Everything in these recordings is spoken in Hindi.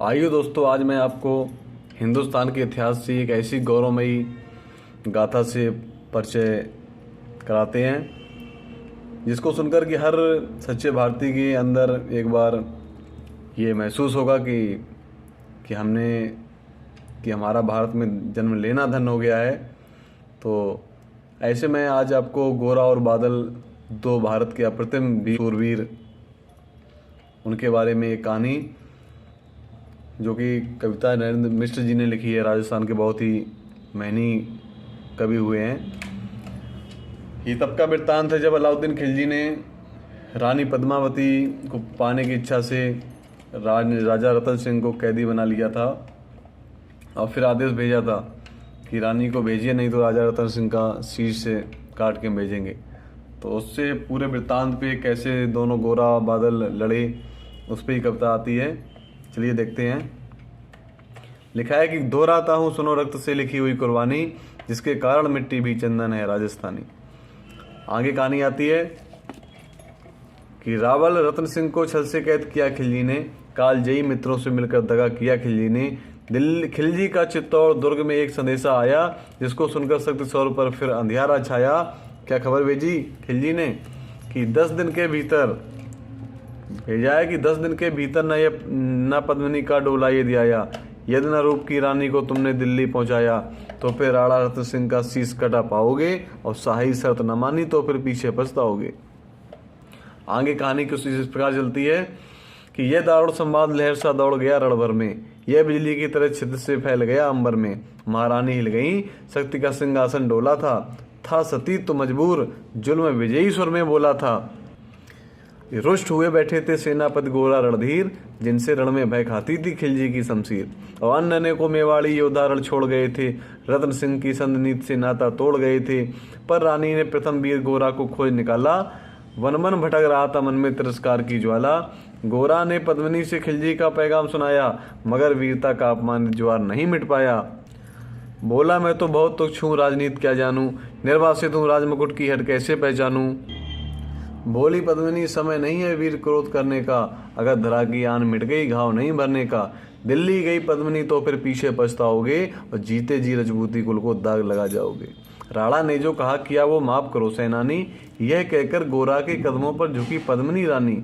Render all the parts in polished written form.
आइए दोस्तों, आज मैं आपको हिंदुस्तान के इतिहास से एक ऐसी गौरवमयी गाथा से परिचय कराते हैं जिसको सुनकर कि हर सच्चे भारतीय के अंदर एक बार ये महसूस होगा कि हमारा भारत में जन्म लेना धन्य हो गया है। तो ऐसे में आज आपको गोरा और बादल, दो भारत के अप्रतिम शूरवीर, उनके बारे में एक कहानी जो कि कविता नरेंद्र मिश्र जी ने लिखी है। राजस्थान के बहुत ही महनी कवि हुए हैं। ये तब का वृत्तांत है जब अलाउद्दीन खिलजी ने रानी पद्मावती को पाने की इच्छा से राजा रतन सिंह को कैदी बना लिया था और फिर आदेश भेजा था कि रानी को भेजिए, नहीं तो राजा रतन सिंह का शीश से काट के भेजेंगे। तो उससे पूरे वृत्तांत पे कैसे दोनों गोरा बादल लड़े, उस पर ही कविता आती है। चलिए देखते हैं। लिखा है कि दोहराता हूँ सुनो रक्त से लिखी हुई कुर्बानी, जिसके कारण मिट्टी भी चंदन है राजस्थानी। आगे कहानी आती है कि रावल रतन सिंह को छल से कैद किया खिलजी ने, कालजयी मित्रों से मिलकर दगा किया खिलजी ने। खिलजी का चित्तौड़ दुर्ग में एक संदेशा आया, जिसको सुनकर सख्त सौर पर फिर अंधियारा छाया। क्या खबर भेजी खिलजी ने कि 10 दिन के भीतर भेजा है कि 10 दिन के भीतर न पद्मिनी का डोला ये दिया, यदि न रूप की रानी को तुमने दिल्ली पहुंचाया, तो फिर राणा रतन सिंह का शीश कटा पाओगे, और शाही शर्त न मानी तो फिर पीछे पछताओगे। आगे कहानी कुछ इस प्रकार चलती है कि यह दारुण संवाद लहर सा दौड़ गया रण भर में, यह बिजली की तरह छिद्र से फैल गया अंबर में। महारानी हिल गई, शक्ति का सिंहासन डोला था सती तो मजबूर, जुल्म विजयी स्वर में बोला था। रुष्ट हुए बैठे थे सेनापति गोरा रणधीर, जिनसे रण में भय खाती थी खिलजी की शमशीर। और अन्य को मेवाड़ी योद्धा रण छोड़ गए थे, रतन सिंह की संधनीत से नाता तोड़ गए थे। पर रानी ने प्रथम वीर गोरा को खोज निकाला, वन मन भटक रहा था मन में तिरस्कार की ज्वाला। गोरा ने पद्मिनी से खिलजी का पैगाम सुनाया, मगर वीरता का अपमानित ज्वार नहीं मिट पाया। बोला मैं तो बहुत तुच्छ हूँ, राजनीति क्या जानूं, निर्वासित हूँ राजमुकुट की हट कैसे पहचानूं। बोली पद्मिनी समय नहीं है वीर क्रोध करने का, अगर धरा की आन मिट गई घाव नहीं भरने का। दिल्ली गई पद्मिनी तो फिर पीछे पछताओगे, और जीते जी रजपूती कुल को दाग लगा जाओगे। राणा ने जो कहा किया वो माफ करो सेनानी, यह कहकर गोरा के कदमों पर झुकी पद्मिनी रानी।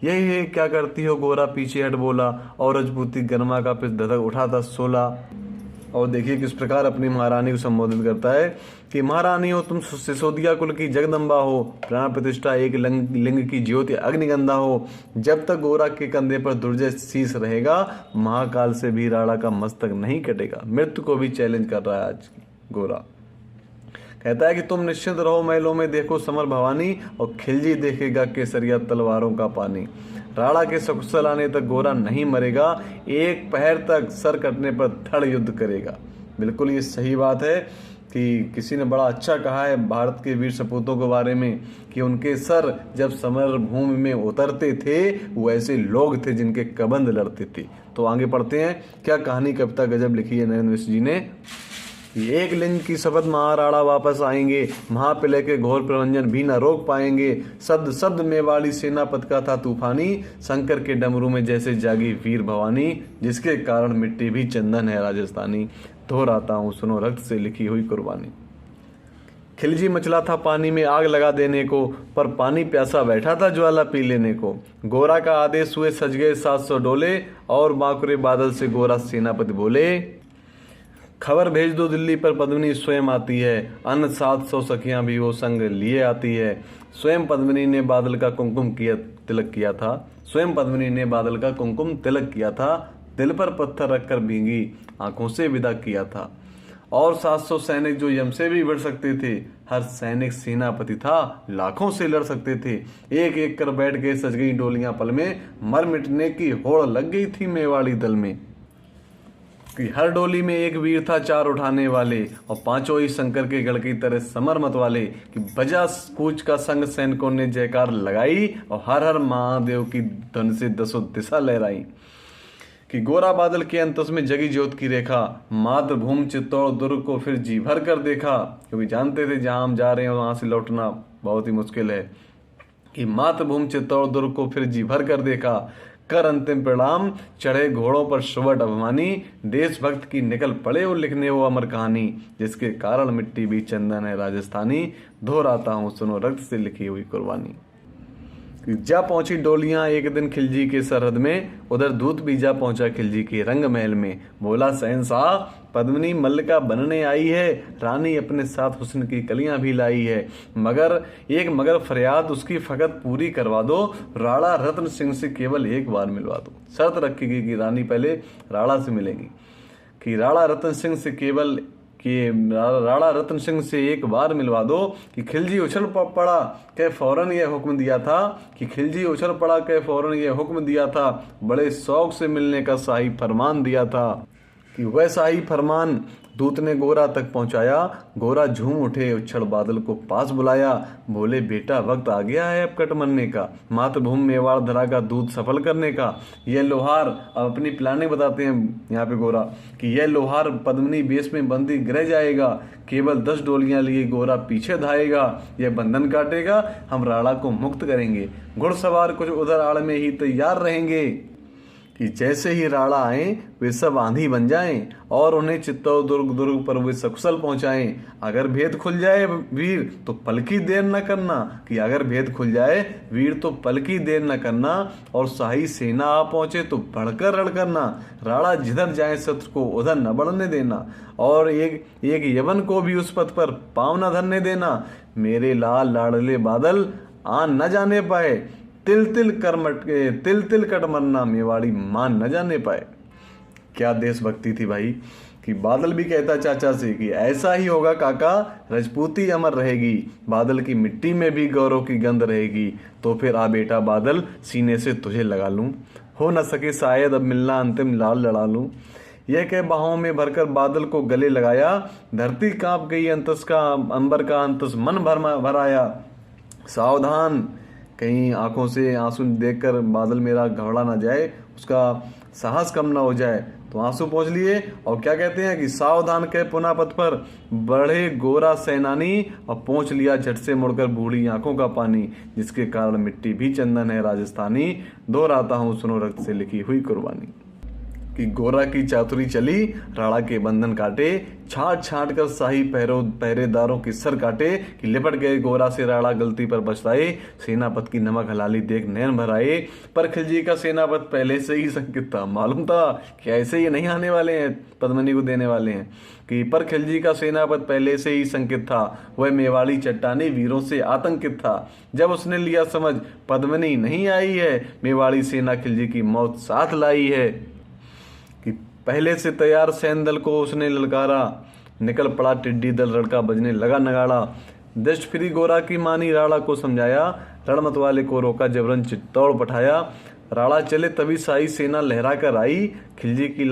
यही है क्या करती हो गोरा, पीछे हट बोला, और रजपूती गरमा का पिस धधक उठा था सोला। और देखिए किस प्रकार अपनी महारानी को संबोधित करता है कि महारानी हो तुम सिसोदिया कुल की जगदम्बा हो, प्राण प्रतिष्ठा एक लिंग की ज्योति अग्निगंधा हो। जब तक गोरा के कंधे पर दुर्जय शीश रहेगा, महाकाल से भी राणा का मस्तक नहीं कटेगा। मृत्यु को भी चैलेंज कर रहा है आज गोरा। कहता है कि तुम निश्चिंत रहो महलों में देखो समर भवानी, और खिलजी देखेगा केसरिया तलवारों का पानी। राणा के सकुशल आने तक गोरा नहीं मरेगा, एक पहर तक सर कटने पर धड़ युद्ध करेगा। बिल्कुल ये सही बात है कि किसी ने बड़ा अच्छा कहा है भारत के वीर सपूतों के बारे में कि उनके सर जब समर भूमि में उतरते थे, वो ऐसे लोग थे जिनके कबंध लड़ते थे। तो आगे पढ़ते हैं, क्या कहानी कविता गजब लिखी है नरेंद्र मिश्र जी ने। एक लिंग की शपथ महाराणा वापस आएंगे, महाप्रलय के घोर प्रबंधन भी न रोक पाएंगे। शब्द शब्द मेवाड़ी सेनापति का था तूफानी, शंकर के डमरू में जैसे जागी वीर भवानी, जिसके कारण मिट्टी भी चंदन है राजस्थानी। दोहराता हूँ सुनो रक्त से लिखी हुई कुर्बानी। खिलजी मचला था पानी में आग लगा देने को, पर पानी प्यासा बैठा था ज्वाला पी लेने को। गोरा का आदेश हुए सज गए 700 डोले, और बांकुरे बादल से गोरा सेनापति बोले। खबर भेज दो दिल्ली पर पद्मिनी स्वयं आती है, अन्य 700 सखियां भी वो संग लिए आती है। स्वयं पद्मिनी ने बादल का कुमकुम तिलक किया था, स्वयं पद्मिनी ने बादल का कुमकुम तिलक किया था। दिल पर पत्थर रखकर भींगी आंखों से विदा किया था। और 700 सैनिक जो यम से भी बढ़ सकते थे, हर सैनिक सेनापति था, लाखों से लड़ सकते थे। एक एक कर बैठ गए सज गई डोलियां पल में, मर मिटने की होड़ लग गई थी मेवाड़ी दल में। कि हर डोली में एक वीर था चार उठाने वाले, और पांचों ही शंकर के गढ़ की तरह समर मत वाले। कि बजा कूच का संग सैनिकों ने जयकार लगाई, और हर हर महादेव की धन से 10 दिशा लहराई। कि गोरा बादल के अंत में जगी ज्योत की रेखा, मातृभूमि चित्तौड़ दुर्ग को फिर जी भर कर देखा। क्योंकि जानते थे जहां हम जा रहे हैं वहां से लौटना बहुत ही मुश्किल है। कि मातृभूमि चित्तौड़ दुर्ग को फिर जी भर कर देखा। कर अंतिम प्रणाम, चढ़े घोड़ों पर सुबट अभिमानी, देशभक्त की निकल पड़े वो लिखने वो अमर कहानी, जिसके कारण मिट्टी भी चंदन है राजस्थानी, दोहराता हूँ सुनो रक्त से लिखी हुई कुर्बानी। जा पहुंची डोलियां एक दिन खिलजी के सरहद में, उधर दूत भी जा पहुंचा खिलजी के रंग महल में, बोला शहंशाह पद्मिनी मल्लिका बनने आई है, रानी अपने साथ हुस्न की कलियां भी लाई है, मगर फरियाद उसकी फकत पूरी करवा दो, राणा रत्न सिंह से केवल एक बार मिलवा दो। शर्त रखी गई कि रानी पहले राणा से मिलेगी, कि राणा रतन सिंह से एक बार मिलवा दो। कि खिलजी उछल पड़ा के फौरन यह हुक्म दिया था, बड़े शौक से मिलने का शाही फरमान दिया था। कि वह शाही फरमान दूत ने गोरा तक पहुंचाया, गोरा झूम उठे उछल बादल को पास बुलाया, बोले बेटा वक्त आ गया है अब कट मरने का, मातृभूमि मेवाड़ धरा का दूत सफल करने का। यह लोहार, अब अपनी प्लानिंग बताते हैं यहाँ पे गोरा, कि यह लोहार पद्मिनी बेस में बंदी गिर जाएगा, केवल 10 डोलियां लिए गोरा पीछे धाएगा, यह बंधन काटेगा, हम राणा को मुक्त करेंगे, घुड़सवार कुछ उधर आड़ में ही तैयार रहेंगे, कि जैसे ही राणा आए वे सब आंधी बन जाएं और उन्हें चित्तौड़ दुर्ग पर वे सकुशल पहुंचाएं। अगर भेद खुल जाए वीर तो पलकी देर न करना, कि अगर भेद खुल जाए वीर तो पलकी देर न करना, और शाही सेना आ पहुंचे तो बढ़कर रण करना, राणा जिधर जाए शत्रु को उधर न बढ़ने देना, और एक यवन को भी उस पथ पर पांव न धरने देना, मेरे लाल लाडले बादल आन न जाने पाए, तिल तिल कट मरना मेवाड़ी मान न जाने पाए। क्या देशभक्ति थी भाई, कि बादल भी कहता चाचा से कि ऐसा ही होगा काका, रजपूती अमर रहेगी, बादल की मिट्टी में भी गौरव की गंध रहेगी, तो फिर आ बेटा बादल सीने से तुझे लगा लूं, हो न सके शायद अब मिलना अंतिम लाल लड़ा लूं। यह कह बाहों में भरकर बादल को गले लगाया, धरती कांप गई अंबर का अंतस मन भर आया, सावधान कहीं आंखों से आंसू देखकर बादल मेरा घबरा ना जाए, उसका साहस कम ना हो जाए। तो आंसू पहुंच लिए और क्या कहते हैं कि सावधान के पुनः पथ पर बढ़े गोरा सेनानी, और पहुंच लिया झट से मुड़कर बूढ़ी आंखों का पानी, जिसके कारण मिट्टी भी चंदन है राजस्थानी, दोहराता हूं सुनो रक्त से लिखी हुई कुर्बानी। कि गोरा की चातुरी चली राणा के बंधन काटे, छाट छाट कर शाही पहरेदारों के सर काटे, कि लिपट गए गोरा से राणा गलती पर पछताए, सेनापति की नमक हलाली देख नैन भर आए। पर खिलजी का सेनापति पहले से ही संकित था, मालूम था कि ऐसे ये नहीं आने वाले हैं, पद्मिनी को देने वाले हैं। कि पर खिलजी का सेनापति पहले से ही संकित था, वह मेवाड़ी चट्टानी वीरों से आतंकित था। जब उसने लिया समझ पद्मिनी नहीं आई है, मेवाड़ी सेना खिलजी की मौत साथ लाई है। कि पहले से तैयार सैन्य दल को उसने ललकारा, निकल पड़ा टिड्डी दल, रड़का बजने लगा नगाड़ा। दृष्ट फिरी गोरा की मानी राणा को समझाया, रणमत वाले को रोका जबरन चित्तौड़ पठाया। राणा चले तभी शाही सेना लहरा कर आई, खिलजी की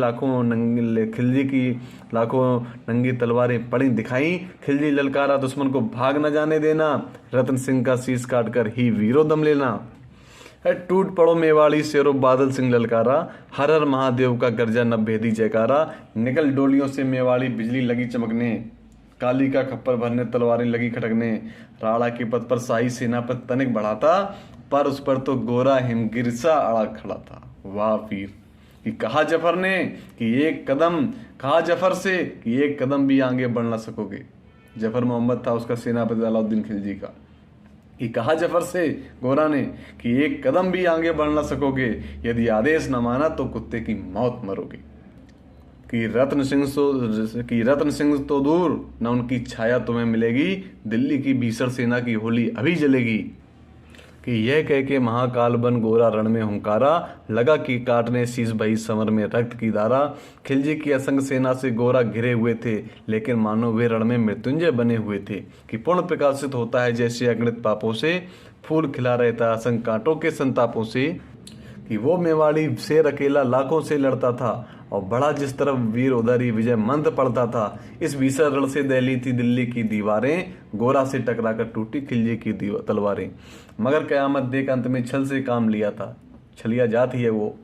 लाखों नंगी तलवारें पड़ी दिखाई। खिलजी ललकारा दुश्मन को भाग न जाने देना, रतन सिंह का शीश काटकर ही वीरो दम लेना। टूट पड़ो मेवाड़ी शेरो बादल सिंह ललकारा, हर हर महादेव का गर्जा न भेदी जयकारा। निकल डोलियों से मेवाड़ी बिजली लगी चमकने, काली का खप्पर भरने तलवारें लगी खटकने। राणा के पथ पर शाही सेनापति तनिक बढ़ाता, पर उस पर तो गोरा हिमगिर सा अड़ा खड़ा था। वाह वीर, कि कहा जफर ने कि जफर से कि एक कदम भी आगे बढ़ ना सकोगे। जफर मोहम्मद था उसका सेनापति अलाउद्दीन खिलजी का। कि कहा जफर से गोरा ने कि एक कदम भी आगे बढ़ ना सकोगे, यदि आदेश न माना तो कुत्ते की मौत मरोगे। कि रत्न सिंह तो दूर न उनकी छाया तुम्हें मिलेगी, दिल्ली की भीषण सेना की होली अभी जलेगी। कि यह कह के महाकाल बन गोरा रण में हुंकारा, लगा कि काटने शीश बही समर में रक्त की धारा। खिलजी की असंग सेना से गोरा घिरे हुए थे, लेकिन मानो वे रण में मृत्युंजय बने हुए थे। कि पूर्ण प्रकाशित होता है जैसे अगणित पापों से, फूल खिला रहता असंग कांटों के संतापों से। कि वो मेवाड़ी शेर अकेला लाखों से लड़ता था, और बड़ा जिस तरफ वीर उधर ही विजय मंत्र पड़ता था। इस भीषण रण से दहली थी दिल्ली की दीवारें, गोरा से टकराकर टूटी खिलजी की तलवारें। मगर कयामत देख अंत में छल से काम लिया था, छलिया जात ही है वो।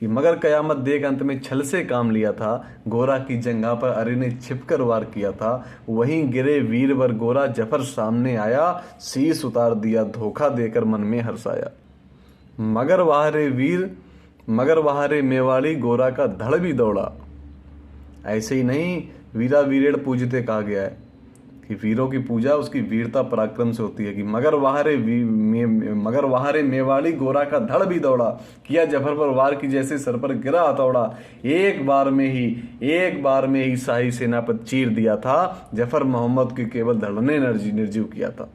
कि मगर कयामत देख अंत में छल से काम लिया था, गोरा की जंघा पर अरे ने छिपकर वार किया था। वहीं गिरे वीरवर गोरा जफर सामने आया, शीश उतार दिया धोखा देकर मन में हर्षाया। मगर वाह रे वीर मगर वहाँ रे मेवाड़ी गोरा का धड़ भी दौड़ा। ऐसे ही नहीं, वीरा वीरेड़ पूजते कहा गया है कि वीरों की पूजा उसकी वीरता पराक्रम से होती है। कि मगर वहाँ रे मेवाड़ी गोरा का धड़ भी दौड़ा, किया जफर पर वार की जैसे सर पर गिरा हथौड़ा। एक बार में ही शाही सेना पर चीर दिया था, जफर मोहम्मद को केवल धड़ ने निर्जीव किया था।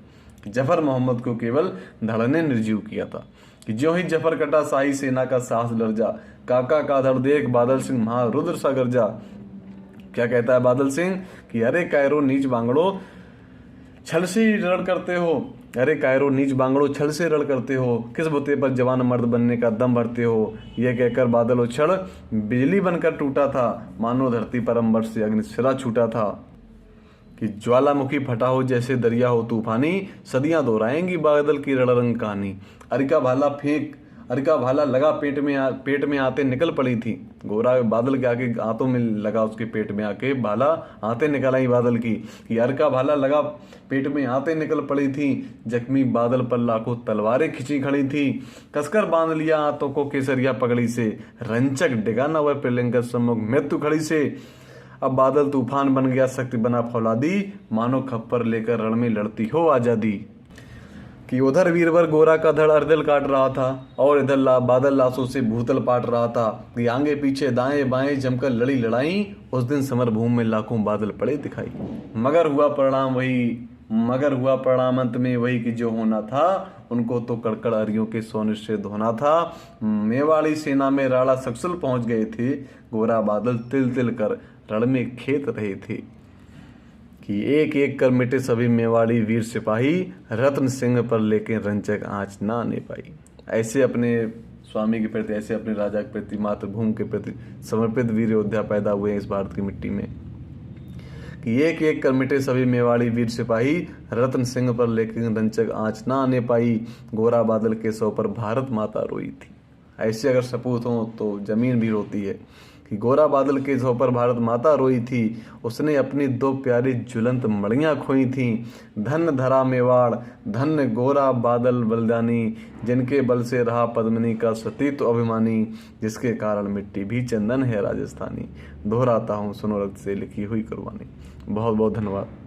जफर मोहम्मद को केवल धड़ ने निर्जीव किया था। कि ज्यों ही जफर कटा शाही सेना का साहस लर्जा, काका का धड़ देख बादल सिंह महारुद्र सा गर्जा। क्या कहता है बादल सिंह कि अरे कायरो नीच बांगड़ो छल से रण करते हो, अरे कायरो नीच बांगड़ो छल से रण करते हो, किस बुते पर जवान मर्द बनने का दम भरते हो। यह कहकर बादल उछल बिजली बनकर टूटा था, मानो धरती पर अंबर से अग्निशिरा छूटा था। कि ज्वालामुखी फटा हो जैसे दरिया हो तूफानी, सदियां दोहराएंगी बादल की रणरंग कहानी। अरिका भाला लगा पेट में आते निकल पड़ी थी। गोरा बादल के आगे हाथों में लगा, उसके पेट में आके भाला आते निकल आई बादल की। कि अरिका भाला लगा पेट में आते निकल पड़ी थी, जख्मी बादल पर लाखों तलवारें खिंची खड़ी थी। कसकर बांध लिया हाथों को केसरिया पगड़ी से, रंचक डिगा न वह प्रलंकर सम्मुख मृत्यु खड़ी से। अब बादल तूफान बन गया, शक्ति बना फौलादी, मानो खप्पर लेकर रण में लड़ती हो आजादी। कि उधर वीरवर गोरा का धड़ अर्दिल काट रहा था, और इधर बादल लाशों से भूतल पाट रहा था। कि आगे पीछे दाएं बाएं जमकर लड़ी लड़ाई, उस दिन समर भूमि में लाखों बादल पड़े दिखाई। मगर हुआ परिणाम अंत में वही कि जो होना था, उनको तो कड़कड़ अरियों के सोने से धोना था। मेवाड़ी सेना में राणा सक्सल पहुंच गए थे, गोरा बादल तिल तिल कर रण में खेत रहे थे। कि एक एक कर मिटे सभी मेवाड़ी वीर सिपाही, रत्न सिंह पर लेके रंचक आंच ना आने पाई। ऐसे अपने स्वामी के प्रति, ऐसे अपने राजा के प्रति, मातृभूमि के प्रति समर्पित वीर योद्धा पैदा हुए इस भारत की मिट्टी में। कि एक एक कर मिटे सभी मेवाड़ी वीर सिपाही, रत्न सिंह पर लेके रंचक आंच ना आने पाई। गोरा बादल के सौ पर भारत माता रोई थी। ऐसे अगर सपूत हो तो जमीन भी रोती है। कि गोरा बादल के सौ पर भारत माता रोई थी, उसने अपनी दो प्यारी ज्वलंत मड़ियाँ खोई थीं। धन धरा मेवाड़, धन गोरा बादल बलिदानी, जिनके बल से रहा पद्मिनी का सतीत्व अभिमानी, जिसके कारण मिट्टी भी चंदन है राजस्थानी। दोहराता हूँ, सुनो रक्त से लिखी हुई कुर्बानी। बहुत बहुत धन्यवाद।